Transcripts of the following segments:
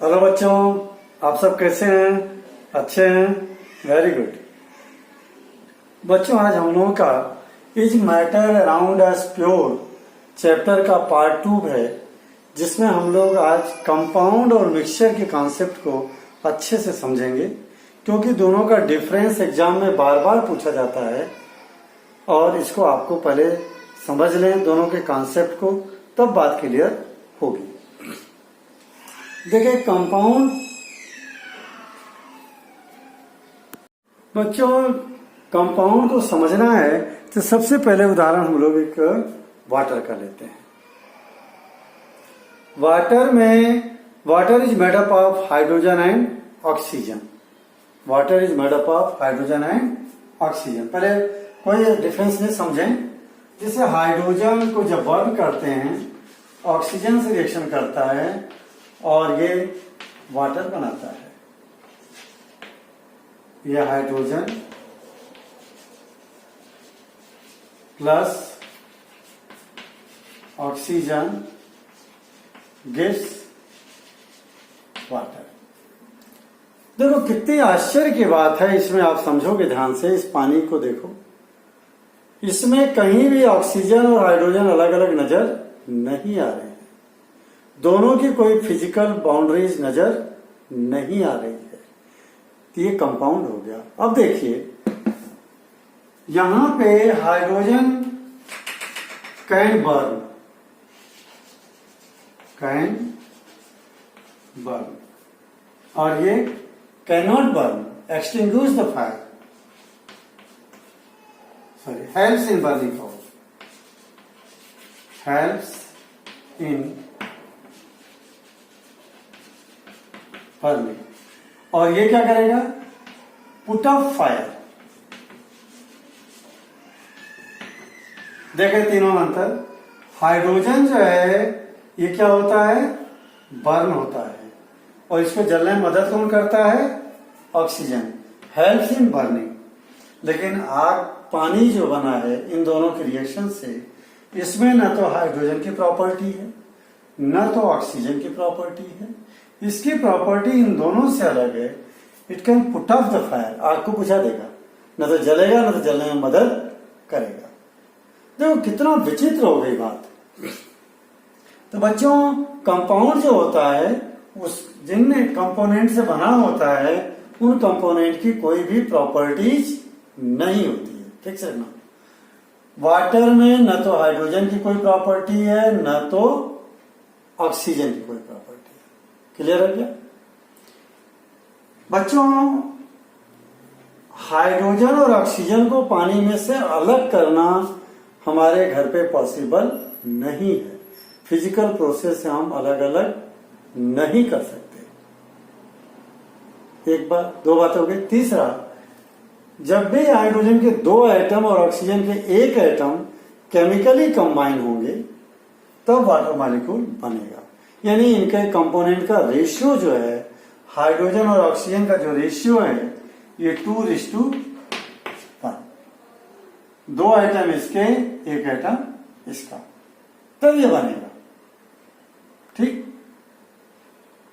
Hello बच्चों, आप सब कैसे हैं? अच्छे हैं? Very good. बच्चों, आज हम लोगों का is matter around S pure chapter का पार्ट 2 है, जिसमें हम लोग आज कंपाउंड और मिक्सचर के कॉन्सेप्ट को अच्छे से समझेंगे, क्योंकि दोनों का डिफरेंस एग्जाम में बार बार पूछा जाता है और इसको आपको पहले समझ लें दोनों के कॉन्सेप्ट को, तब बात क्लियर होगी। देखिए, कंपाउंड बच्चों, कंपाउंड को समझना है तो सबसे पहले उदाहरण हम लोग एक वाटर का लेते हैं। Water is made up of hydrogen and oxygen. Water is made up of hydrogen and oxygen. पहले कोई डिफरेंस नहीं समझें। जैसे हाइड्रोजन को जब बर्न करते हैं, ऑक्सीजन से रिएक्शन करता है और ये वाटर बनाता है। यह hydrogen plus oxygen gives water. देखो कितनी आश्चर्य की बात है, इसमें आप समझोगे ध्यान से। इस पानी को देखो, इसमें कहीं भी ऑक्सीजन और हाइड्रोजन अलग अलग नजर नहीं आ रहे हैं। दोनों की कोई फिजिकल बाउंड्रीज नजर नहीं आ रही है, तो ये कंपाउंड हो गया। अब देखिए, यहां पे हाइड्रोजन कैन बर्न और ये can not burn, extinguish the fire, sorry, helps in burning for, helps in burning. और ये क्या करेगा? Put up fire. देखें तीनों में अंतर। हाइड्रोजन जो है ये क्या होता है? बर्न होता है, और इसको जलने में मदद कौन करता है? Oxygen, helps in burning. लेकिन आग, पानी जो बना है इन दोनों के रिएक्शन से, इसमें न तो हाइड्रोजन की प्रॉपर्टी है न तो ऑक्सीजन की प्रॉपर्टी है। इसकी प्रॉपर्टी इन दोनों से अलग है। It can put off the fire, आग को बुझा देगा, न तो जलेगा न तो जलने में मदद करेगा। देखो कितना विचित्र हो गई बात। तो बच्चों, कंपाउंड जो होता है उस जिन कंपोनेंट से बना होता है, उन कंपोनेंट की कोई भी प्रॉपर्टीज नहीं होती है। ठीक से ना, वाटर में न तो हाइड्रोजन की कोई प्रॉपर्टी है न तो ऑक्सीजन की कोई प्रॉपर्टी है। क्लियर है क्या बच्चों? हाइड्रोजन और ऑक्सीजन को पानी में से अलग करना हमारे घर पे पॉसिबल नहीं है। फिजिकल प्रोसेस से हम अलग अलग नहीं कर सकते। एक बात, दो बात हो गई। तीसरा, जब भी हाइड्रोजन के 2 एटम और ऑक्सीजन के 1 एटम केमिकली कंबाइन होंगे, तब वाटर मॉलिक्यूल बनेगा। यानी इनके कंपोनेंट का रेशियो जो है, हाइड्रोजन और ऑक्सीजन का जो रेशियो है, ये 2:1। 2 एटम इसके, 1 एटम इसका, तब ये बनेगा। ठीक,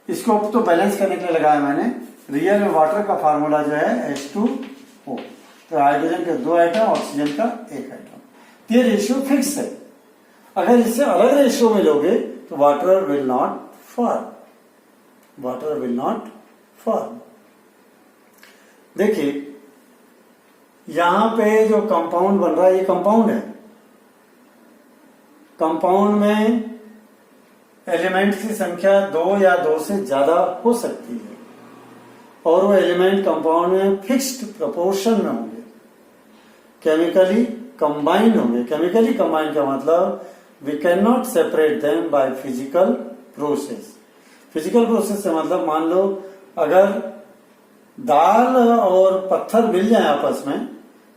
इसको तो बैलेंस करने के लिए लगाया मैंने। रियल में वाटर का फार्मूला जो है H2O, तो हाइड्रोजन के 2 एटम, ऑक्सीजन का 1 एटम। ये रेशियो फिक्स है। अगर इससे अलग रेशियो में लोगे तो water will not form. Water will not form. देखिए, यहां पे जो कंपाउंड बन रहा है, ये कंपाउंड है। कंपाउंड में एलिमेंट्स की संख्या 2 या 2 से ज्यादा हो सकती है, और वो एलिमेंट कंपाउंड में फिक्स्ड प्रोपोर्शन में होंगे, केमिकली कंबाइंड होंगे। केमिकली कंबाइंड का मतलब we can not separate them by physical process. Physical process से मतलब, मान लो अगर दाल और पत्थर मिल जाए आपस में,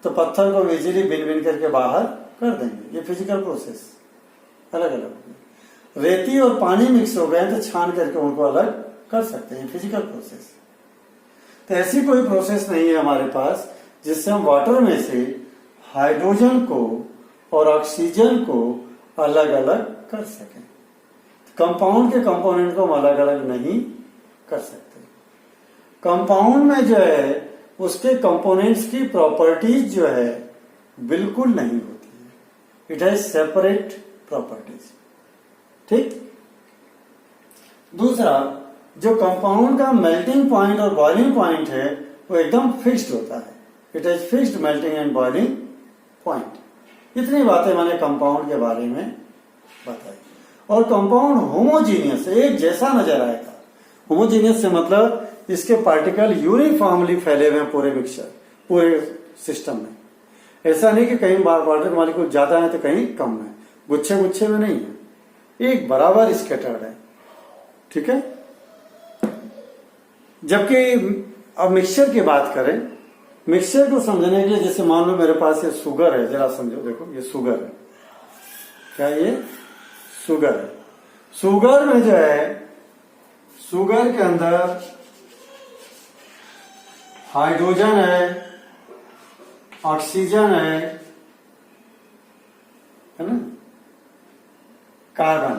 तो पत्थर को इजीली बिन बिन करके बाहर कर देंगे। ये फिजिकल प्रोसेस अलग अलग होगी। रेती और पानी मिक्स हो गए तो छान करके उनको अलग कर सकते हैं, फिजिकल प्रोसेस। तो ऐसी कोई प्रोसेस नहीं है हमारे पास जिससे हम वाटर में से हाइड्रोजन को और ऑक्सीजन को अलग अलग कर सकें। कंपाउंड के कंपोनेंट को हम अलग अलग नहीं कर सकते हैं। कंपाउंड में जो है उसके कंपोनेंट्स की प्रॉपर्टीज जो है बिल्कुल नहीं होती है, इट हैज सेपरेट प्रॉपर्टीज। ठीक। दूसरा, जो कंपाउंड का मेल्टिंग पॉइंट और बॉइलिंग पॉइंट है वो एकदम फिक्स्ड होता है, it has fixed melting and boiling point. इतनी बातें मैंने कंपाउंड के बारे में बताई। और कंपाउंड होमोजीनियस, एक जैसा नजर आएगा। होमोजीनियस से मतलब इसके पार्टिकल यूनिफॉर्मली फैले हुए हैं पूरे मिक्सचर, पूरे सिस्टम में। ऐसा नहीं कि कहीं पार्टिकल मॉलिक्यूल ज्यादा है तो कहीं कम है, गुच्छे गुच्छे में नहीं है, एक बराबर स्कैटर्ड है। ठीक है। जबकि अब मिक्सचर की बात करें, मिक्सचर को समझने के लिए जैसे मान लो मेरे पास ये शुगर है, जरा समझो, देखो ये शुगर है, क्या ये शुगर है। शुगर में जो है, शुगर के अंदर हाइड्रोजन है, ऑक्सीजन है ना, कार्बन।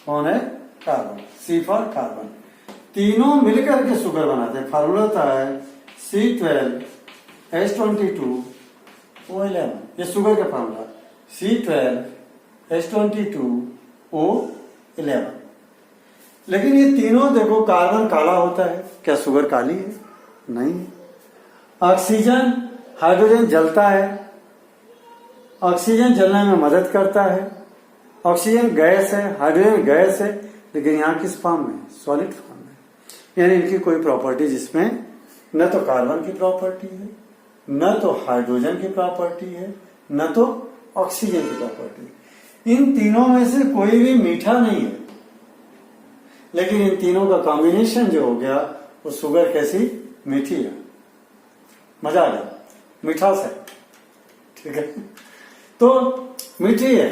कौन है? कार्बन। C for carbon. तीनों मिलकर के शुगर बनाते हैं। फार्मूला होता है C12H22O11। ये शुगर का फार्मूला, C12H22O11। लेकिन ये तीनों देखो, कार्बन काला होता है, क्या शुगर काली है? नहीं। ऑक्सीजन, हाइड्रोजन जलता है, ऑक्सीजन जलने में मदद करता है। ऑक्सीजन गैस है, हाइड्रोजन गैस है, लेकिन यहाँ किस फॉर्म में? सॉलिड फॉर्म में। यानी इनकी कोई प्रॉपर्टी जिसमें न तो कार्बन की प्रॉपर्टी है, न तो हाइड्रोजन की प्रॉपर्टी है, न तो ऑक्सीजन की प्रॉपर्टी। इन तीनों में से कोई भी मीठा नहीं है, लेकिन इन तीनों का कॉम्बिनेशन जो हो गया वो शुगर कैसी मीठी है। मजा आ गया, मिठास है। ठीक है। तो मीठी है,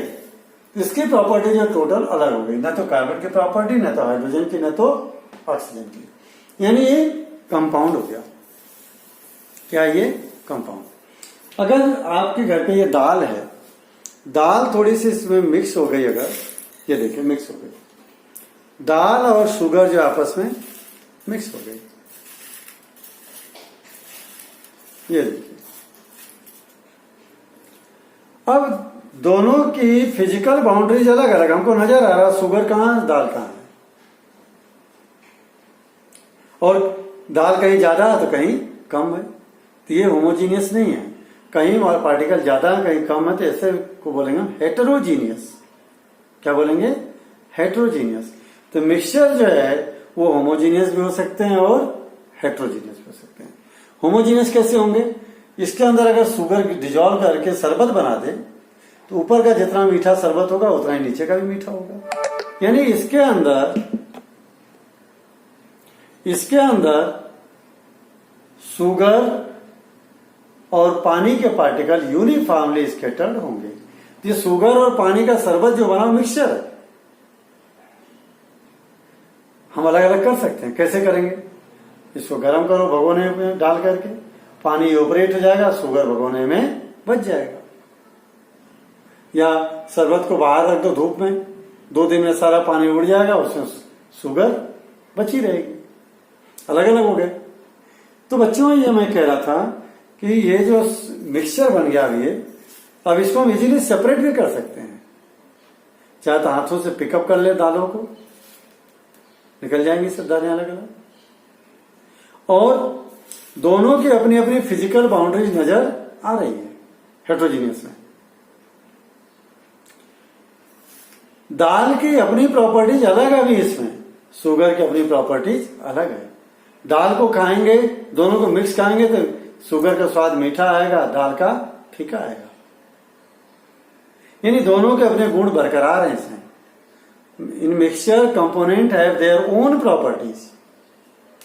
इसकी प्रॉपर्टी जो टोटल अलग हो गई, न तो कार्बन की प्रॉपर्टी, न तो हाइड्रोजन की, न तो ऑक्सीजन की। यानी ये कंपाउंड हो गया। क्या ये कंपाउंड? अगर आपके घर पे ये दाल है, दाल थोड़ी सी इसमें मिक्स हो गई, अगर ये देखिए मिक्स हो गई, दाल और शुगर जो आपस में मिक्स हो गई, ये देखिए। अब दोनों की फिजिकल बाउंड्रीज अलग अलग हमको नजर आ रहा, शुगर कहां है, दाल कहां है। और दाल कहीं ज्यादा है तो कहीं कम है, तो ये होमोजीनियस नहीं है। कहीं और पार्टिकल ज्यादा है, कहीं कम है, तो ऐसे को बोलेंगे हेटेरोजीनियस। क्या बोलेंगे? हेटेरोजीनियस। तो मिक्सचर जो है वो होमोजीनियस भी हो सकते हैं और हेटेरोजीनियस भी हो सकते हैं। होमोजीनियस कैसे होंगे? इसके अंदर अगर शुगर डिजोल्व करके शरबत बना दे तो ऊपर का जितना मीठा शरबत होगा उतना ही नीचे का भी मीठा होगा। यानी इसके अंदर शुगर और पानी के पार्टिकल यूनिफॉर्मली स्कैटर्ड होंगे। ये शुगर और पानी का शरबत जो बना मिक्सचर है, हम अलग अलग कर सकते हैं। कैसे करेंगे? इसको गर्म करो भगोने में डाल करके, पानी इवेपोरेट हो जाएगा, शुगर भगोने में बच जाएगा। या शरबत को बाहर रख दो धूप में, 2 दिन में सारा पानी उड़ जाएगा, उसमें शुगर बची रहेगी। अलग अलग हो गए। तो बच्चों, ये मैं कह रहा था कि ये जो मिक्सचर बन गया अब इसको हम इजीली सेपरेट भी कर सकते हैं। चाहे तो हाथों से पिकअप कर ले दालों को, निकल जाएंगी सब दालें अलग अलग। और दोनों की अपनी अपनी फिजिकल बाउंड्रीज नजर आ रही है हेटेरोजीनियस में। दाल की अपनी प्रॉपर्टीज अलग है भी, इसमें शुगर की अपनी प्रॉपर्टीज अलग है। दाल को खाएंगे, दोनों को मिक्स खाएंगे तो शुगर का स्वाद मीठा आएगा, दाल का फीका आएगा। यानी दोनों के अपने गुण बरकरार हैं इसमें। In mixture component have their own properties.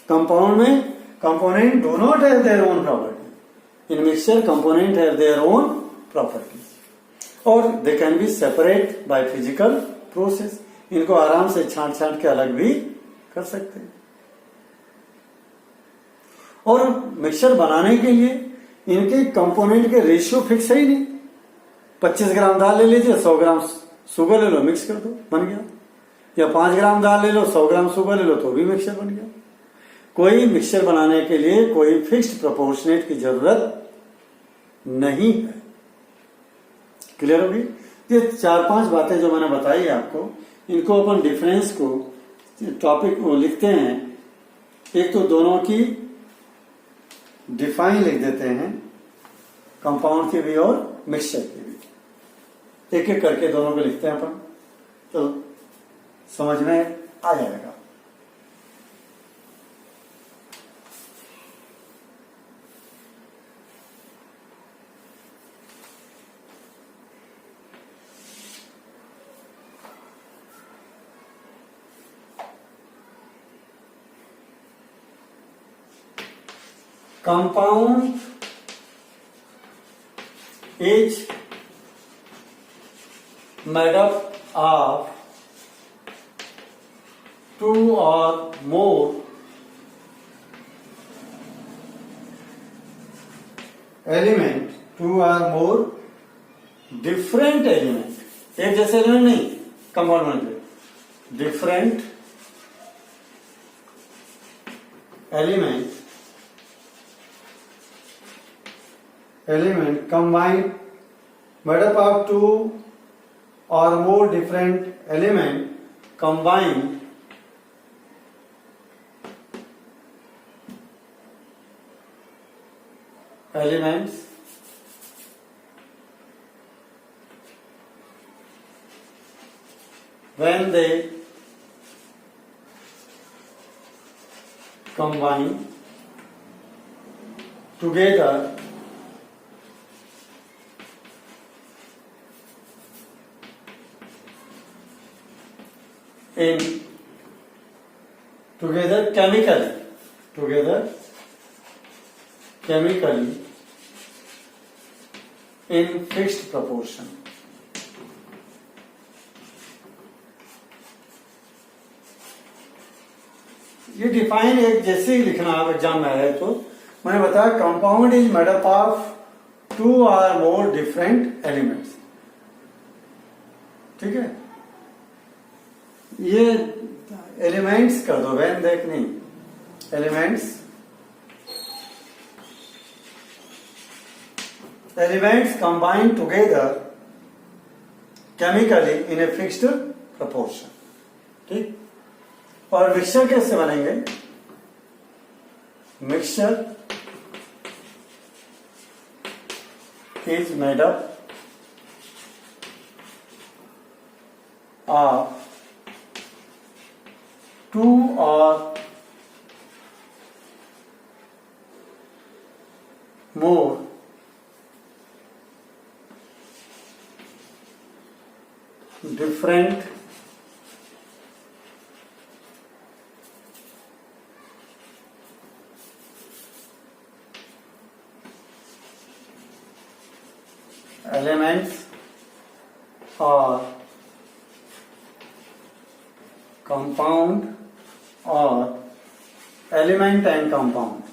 Compound में component do not have their own property. In mixture component have their own properties और they can be separate by physical process. इनको आराम से छांट के अलग भी कर सकते हैं। और मिक्सचर बनाने के लिए इनके कंपोनेंट के रेशियो फिक्स है ही नहीं। 25 ग्राम दाल ले लीजिए, 100 ग्राम शुगर ले लो, मिक्स कर दो, बन गया। या 5 ग्राम दाल ले लो, 100 ग्राम शुगर ले लो, तो भी मिक्सचर बन गया। कोई मिक्सचर बनाने के लिए कोई फिक्स्ड प्रोपोर्शनेट की जरूरत नहीं है। क्लियर होगी? ये 4-5 बातें जो मैंने बताई आपको, इनको अपन डिफरेंस को टॉपिक को लिखते हैं। एक तो दोनों की डिफाइन लिख देते हैं, कंपाउंड की भी और मिक्सचर की भी। एक एक करके दोनों को लिखते हैं अपन, तो समझ में आ जाएगा। Compound is made up of 2 or more element, 2 or more different element, एक जैसे एलिमेंट नहीं, कंपाउंड बन गए, different element combined, made up of 2 or more different element combined elements when they combine together chemically in fixed proportion. ये define एक जैसे ही लिखना आप एग्जाम में आए, तो मैंने बताया compound is made up of 2 or more different elements. ठीक है, ये एलिमेंट्स कर दो, वैन देख नहीं, elements combine together chemically in a fixed proportion. ठीक, और मिक्सचर कैसे बनेंगे? Mixture is made up of 2 or more different elements or compound or element and compound.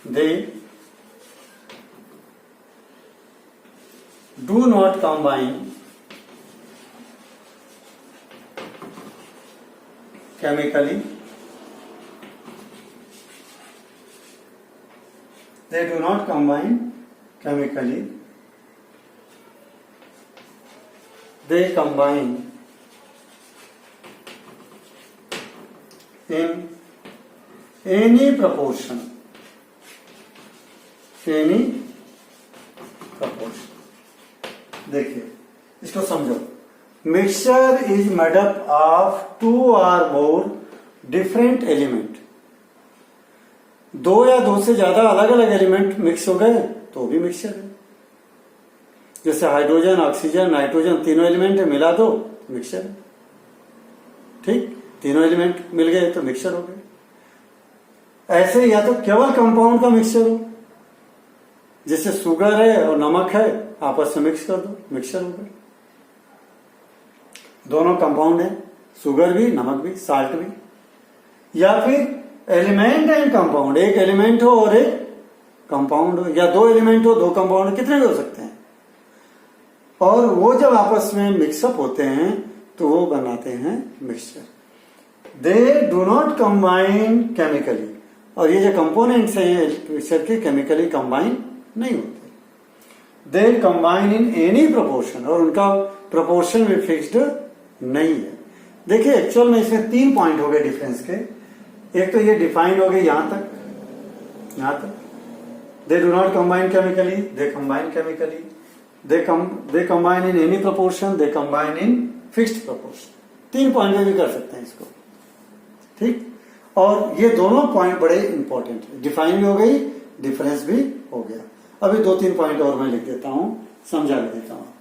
They do not combine chemically. They do not combine chemically. They combine in any proportion. Any proportion. देखिए, इसको समझो। Mixture is made up of 2 or more different element. 2 या 2 से ज्यादा अलग अलग element mix हो गए तो भी मिक्सचर है। जैसे हाइड्रोजन, ऑक्सीजन, नाइट्रोजन, तीनों एलिमेंट है, मिला दो तो मिक्सचर है। ठीक, तीनों एलिमेंट मिल गए तो मिक्सचर हो गए। ऐसे या तो केवल कंपाउंड का मिक्सचर हो, जैसे शुगर है और नमक है, आपस में मिक्स कर दो, मिक्सचर हो गया। दोनों कंपाउंड है, शुगर भी, नमक भी, साल्ट भी। या फिर एलिमेंट एंड कंपाउंड, एक एलिमेंट हो और एक कंपाउंड हो, या दो एलिमेंट हो, दो कंपाउंड, कितने भी हो सकते हैं। और वो जब आपस में मिक्सअप होते हैं तो वो बनाते हैं mixture. They do not combine chemically, और ये जो कंपोनेंट्स हैं मिक्सचर के केमिकली कंबाइन नहीं होते। They combine in any proportion, और उनका प्रोपोर्शन भी फिक्स्ड नहीं है। देखिए एक्चुअल में इसमें 3 पॉइंट हो गए डिफरेंस के। एक तो ये डिफाइन हो गए यहां तक they do not combine chemically, they combine chemically, they combine in any proportion, they combine in fixed proportion. 3 point में भी कर सकते हैं इसको, ठीक। और ये दोनों पॉइंट बड़े इंपॉर्टेंट है, डिफाइन भी हो गई, डिफरेंस भी हो गया। अभी 2-3 पॉइंट और मैं लिख देता हूं, समझा के देता हूं आपको।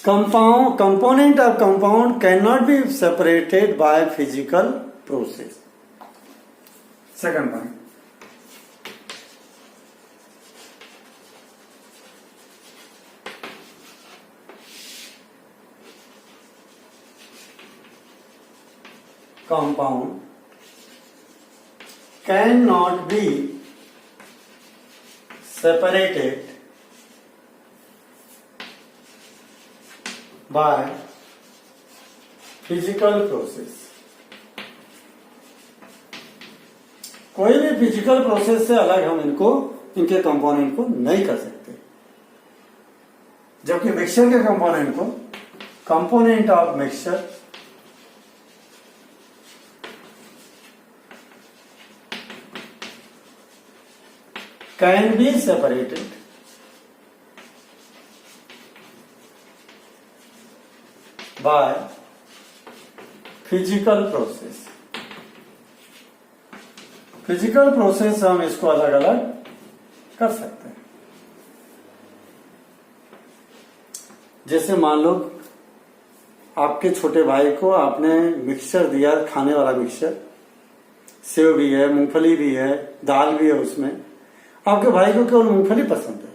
Component of compound cannot be separated by physical process. Second point. Compound cannot be separated by physical process. कोई भी फिजिकल प्रोसेस से अलग हम इनके कंपोनेंट को नहीं कर सकते। जबकि मिक्सचर के कंपोनेंट को, component of mixture can be separated by physical process. Physical process हम इसको अलग अलग कर सकते हैं। जैसे मान लो आपके छोटे भाई को आपने मिक्सचर दिया, खाने वाला मिक्सचर, सेव भी है, मूंगफली भी है, दाल भी है उसमें। आपके भाई को केवल मूंगफली पसंद है,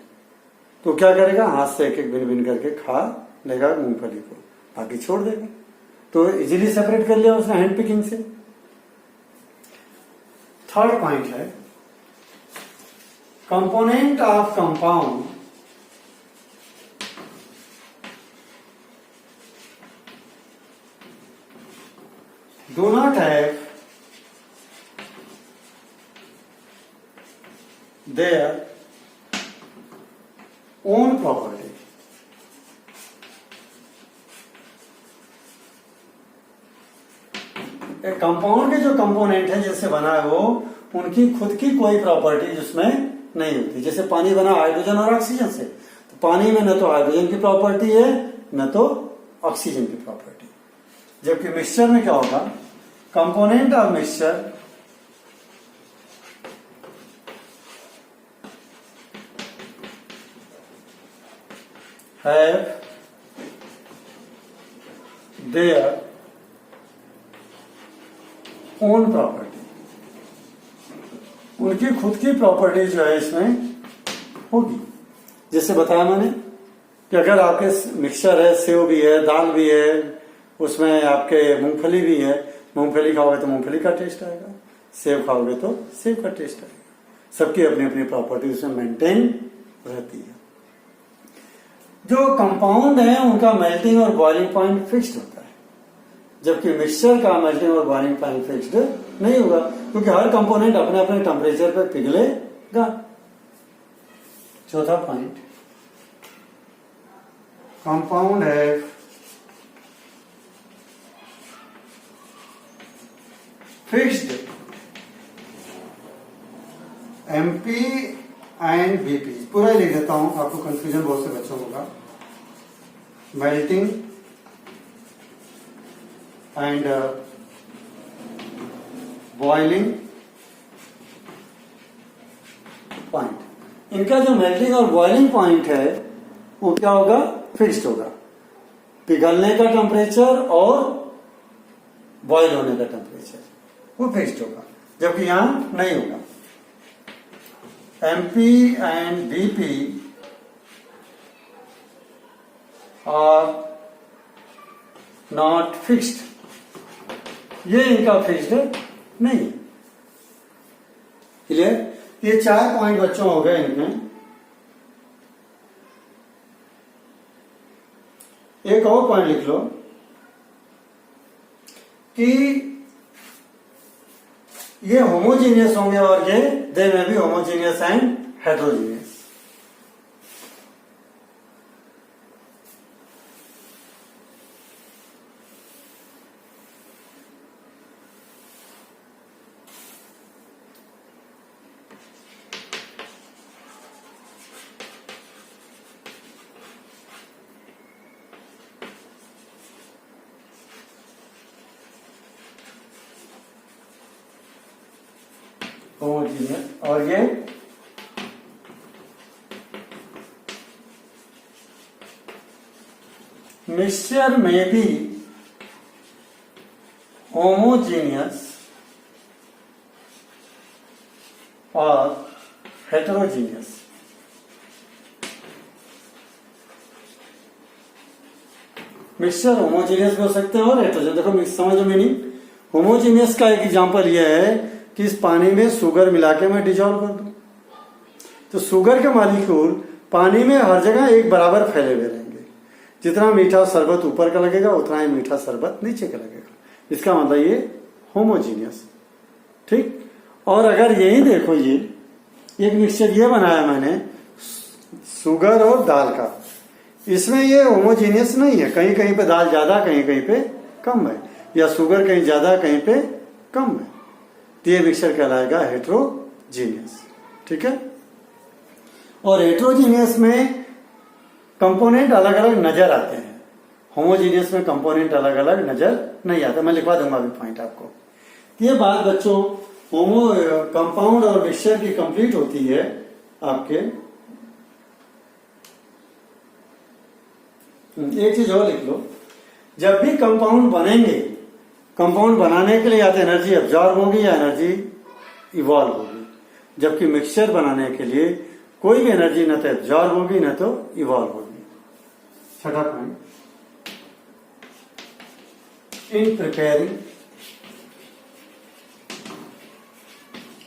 तो क्या करेगा, हाथ से एक एक बिन बिन करके खा लेगा मूंगफली को, बाकी छोड़ देगा। तो इजीली सेपरेट कर लिया उसने हैंड पिकिंग से। थर्ड पॉइंट है component of compound do not have their own property. Compound के जो कंपोनेंट है जिससे बना है वो, उनकी खुद की कोई प्रॉपर्टी जिसमें नहीं होती। जैसे पानी बना हाइड्रोजन और ऑक्सीजन से, तो पानी में न तो हाइड्रोजन की प्रॉपर्टी है न तो ऑक्सीजन की प्रॉपर्टी। जबकि मिक्सचर में क्या होगा, component of mixture have their own property. उनकी खुद की प्रॉपर्टी जो है इसमें होगी। जैसे बताया मैंने कि अगर आपके मिक्सचर है, सेव भी है, दाल भी है, उसमें आपके मूंगफली भी है, मूंगफली खाओगे तो मूंगफली का टेस्ट आएगा, सेव खाओगे तो सेव का टेस्ट आएगा। सबकी अपनी अपनी प्रॉपर्टी उसमें मेंटेन रहती है। जो कंपाउंड है उनका मेल्टिंग और बॉइलिंग पॉइंट फिक्स्ड होता है, जबकि मिक्सचर का मेल्टिंग और बॉइलिंग पॉइंट फिक्स्ड नहीं होगा, क्योंकि हर कंपोनेंट अपने अपने टेम्परेचर पर पिघलेगा। चौथा पॉइंट, कंपाउंड है फिक्स्ड एमपी एंड बीपी। पूरा ही लिख देता हूं, आपको कंफ्यूजन बहुत से बच्चों होगा। Melting and boiling point. इनका जो मेल्टिंग और बॉइलिंग पॉइंट है वो क्या होगा, फिक्स्ड होगा। पिघलने का टेम्परेचर और बॉयल होने का टेम्परेचर, वो फिक्स्ड होगा, जबकि यहां नहीं होगा। MP and BP are not fixed, ये इनका फिक्स्ड नहीं है। क्लियर? ये 4 पॉइंट बच्चों हो गए इनमें। एक और पॉइंट लिख लो कि ये होमोजीनियस होंगे और ये दे में भी होमोजीनियस एंड हेट्रोजीनियस। होमोजीनियस और ये मिक्सचर में भी होमोजीनियस और हेटेरोजीनियस। मिक्सचर होमोजीनियस भी हो सकते हैं और हेटेरोजीनियस। देखो समझो मीनिंग, होमोजीनियस का एक एग्जांपल यह है कि इस पानी में शुगर मिला के मैं डिजॉल्व कर दूं, तो शुगर के मॉलिक्यूल पानी में हर जगह एक बराबर फैले हुए रहेंगे। जितना मीठा शरबत ऊपर का लगेगा उतना ही मीठा शरबत नीचे का लगेगा। इसका मतलब ये होमोजीनियस, ठीक। और अगर यही देखो, ये एक मिक्सचर ये बनाया मैंने शुगर और दाल का, इसमें ये होमोजीनियस नहीं है। कहीं कहीं पे दाल ज्यादा, कहीं कहीं पे कम है, या शुगर कहीं ज्यादा कहीं पे कम है, तो ये मिक्सचर कहलाएगा हेट्रोजीनियस, ठीक है। और हेट्रोजीनियस में कंपोनेंट अलग अलग नजर आते हैं, होमोजीनियस में कंपोनेंट अलग अलग नजर नहीं आता। मैं लिखवा दूंगा अभी पॉइंट आपको। ये बात बच्चों कंपाउंड और मिक्सचर की कंप्लीट होती है आपके। एक चीज और लिख लो, जब भी कंपाउंड बनेंगे, कंपाउंड बनाने के लिए या तो एनर्जी अब्जॉर्ब होगी या एनर्जी इवॉल्व होगी, जबकि मिक्सचर बनाने के लिए कोई भी एनर्जी न तो एब्जॉर्ब होगी न तो इवॉल्व होगी। छठा point, in preparing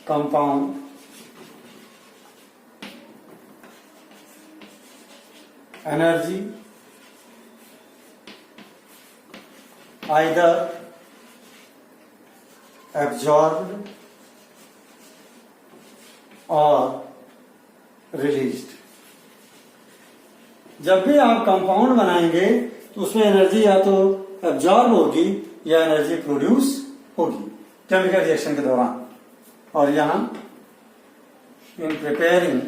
compound energy either absorbed or released। जब भी आप कंपाउंड बनाएंगे तो उसमें एनर्जी या तो एब्जॉर्ब होगी या एनर्जी प्रोड्यूस होगी केमिकल रिएक्शन के दौरान। और यहां in preparing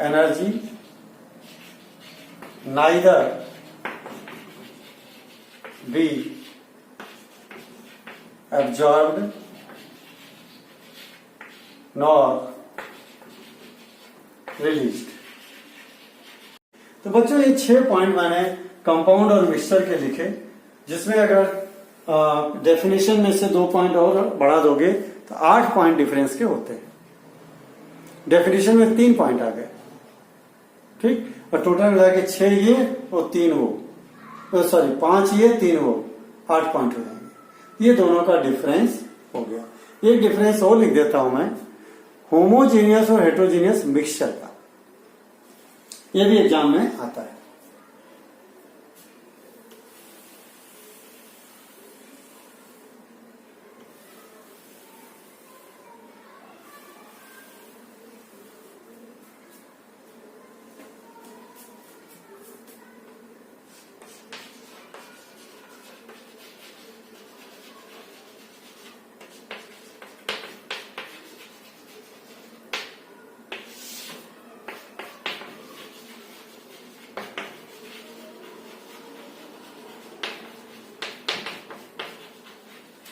energy neither be absorbed nor released। तो बच्चों ये 6 पॉइंट मैंने कंपाउंड और मिक्सचर के लिखे, जिसमें अगर डेफिनेशन में से 2 पॉइंट और बढ़ा दोगे तो 8 पॉइंट डिफरेंस के होते हैं। डेफिनेशन में 3 पॉइंट आ गए, ठीक। और टोटल मिला के 6 ये और 3 वो, सॉरी 5 ये 3 वो, 8 पॉइंट हो जाएंगे। ये दोनों का डिफरेंस हो गया। एक डिफरेंस और लिख देता हूं मैं, होमोजीनियस और हेट्रोजीनियस मिक्सचर का, ये भी एग्जाम में आता है।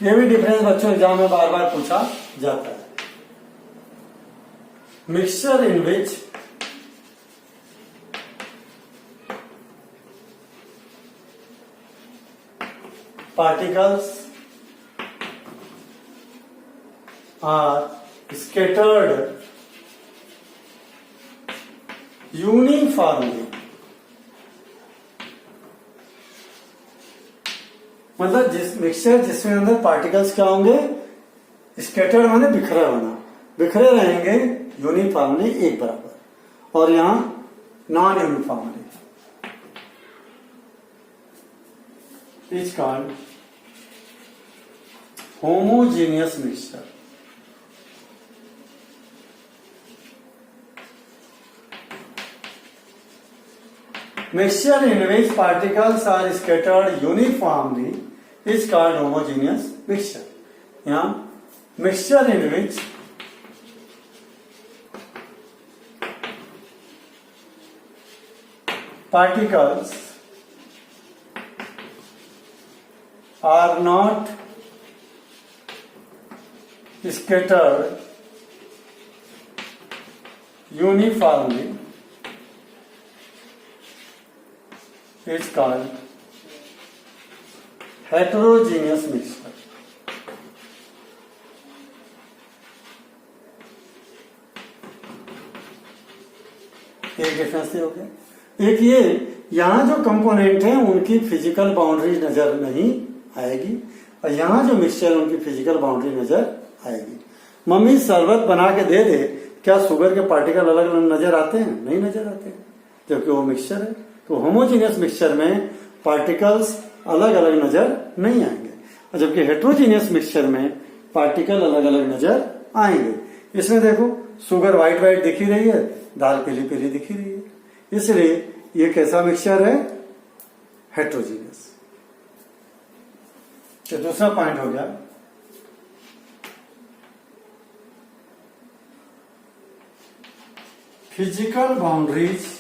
ये भी डिफरेंस बच्चों एग्जाम में बार बार पूछा जाता है। Mixture in which particles are scattered uniformly, मतलब जिस मिक्सचर जिसमें अंदर पार्टिकल्स क्या होंगे, स्कैटर्ड माने बिखरा होना, बिखरे रहेंगे यूनिफॉर्मली एक बराबर, और यहां non uniformly is called homogeneous mixture. Mixture in which particles are scattered uniformly is called homogeneous mixture. यहाँ mixture in which particles are not scattered uniformly is called heterogeneous mixture. एक डिफरेंस हो गया। एक ये यहां जो कंपोनेंट है उनकी फिजिकल बाउंड्री नजर नहीं आएगी, और यहां जो मिक्सचर उनकी फिजिकल बाउंड्री नजर आएगी। मम्मी शरबत बना के दे दे, क्या शुगर के पार्टिकल अलग अलग नजर आते हैं? नहीं नजर आते, क्योंकि वो मिक्सचर है। तो होमोजीनियस मिक्सचर में पार्टिकल्स अलग अलग नजर नहीं आएंगे, और जबकि हेट्रोजीनियस मिक्सचर में पार्टिकल अलग अलग नजर आएंगे। इसमें देखो शुगर व्हाइट व्हाइट दिख ही रही है, दाल पीली पीली दिख ही रही है, इसलिए ये कैसा मिक्सचर है? हेट्रोजीनियस। तो दूसरा पॉइंट हो गया physical boundaries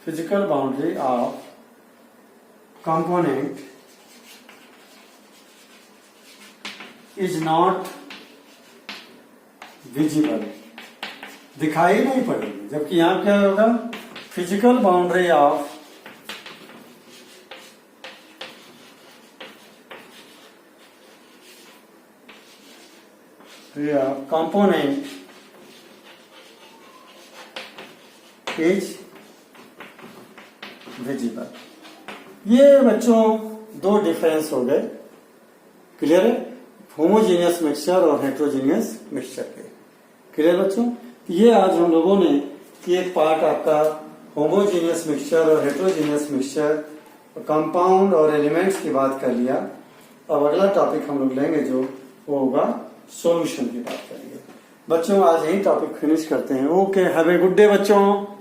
physical boundary of component is not visible, दिखाई नहीं पड़ेगी, जबकि यहां क्या होगा? Physical boundary of component is visible. ये बच्चों दो डिफरेंस हो गए, क्लियर है? होमोजीनियस मिक्सचर और हेट्रोजीनियस मिक्सचर के। क्लियर बच्चों? ये आज हम लोगों ने एक पार्ट आपका होमोजीनियस मिक्सचर और हेट्रोजीनियस मिक्सचर, कंपाउंड और एलिमेंट्स की बात कर लिया। अब अगला टॉपिक हम लोग लेंगे जो वो होगा सॉल्यूशन की बात करेंगे। बच्चों आज यही टॉपिक फिनिश करते हैं। Okay, have a good day बच्चों।